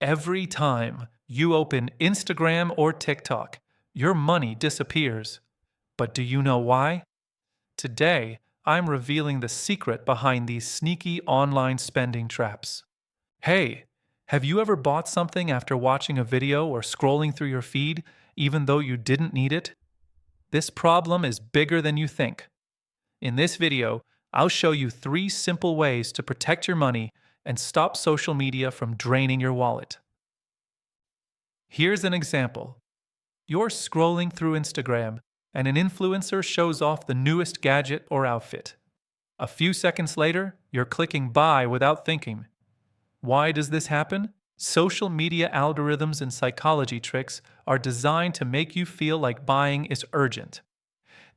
Every time you open Instagram or TikTok, your money disappears. But do you know why? Today, I'm revealing the secret behind these sneaky online spending traps. Hey, have you ever bought something after watching a video or scrolling through your feed, even though you didn't need it? This problem is bigger than you think. In this video, I'll show you 3 simple ways to protect your money and stop social media from draining your wallet. Here's an example. You're scrolling through Instagram and an influencer shows off the newest gadget or outfit. A few seconds later, you're clicking buy without thinking. Why does this happen? Social media algorithms and psychology tricks are designed to make you feel like buying is urgent.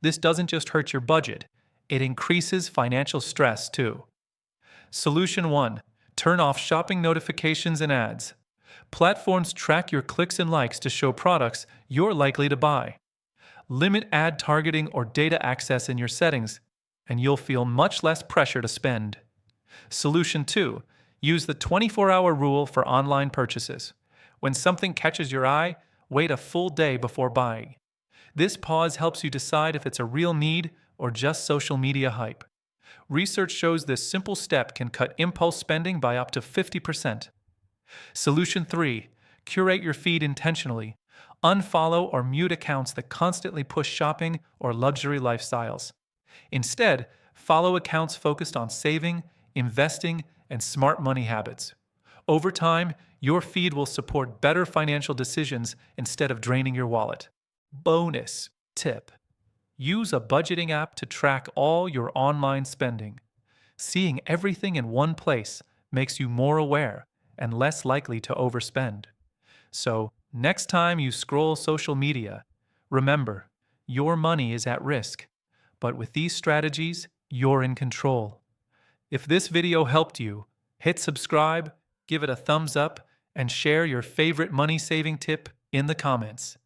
This doesn't just hurt your budget, it increases financial stress too. Solution 1. Turn off shopping notifications and ads. Platforms track your clicks and likes to show products you're likely to buy. Limit ad targeting or data access in your settings, and you'll feel much less pressure to spend. Solution 2. Use the 24-hour rule for online purchases. When something catches your eye, wait a full day before buying. This pause helps you decide if it's a real need or just social media hype. Research shows this simple step can cut impulse spending by up to 50%. Solution 3. Curate your feed intentionally. Unfollow or mute accounts that constantly push shopping or luxury lifestyles. Instead, follow accounts focused on saving, investing, and smart money habits. Over time, your feed will support better financial decisions instead of draining your wallet. Bonus tip. Use a budgeting app to track all your online spending. Seeing everything in one place makes you more aware and less likely to overspend. So, next time you scroll social media, remember, your money is at risk. But with these strategies, you're in control. If this video helped you, hit subscribe, give it a thumbs up, and share your favorite money-saving tip in the comments.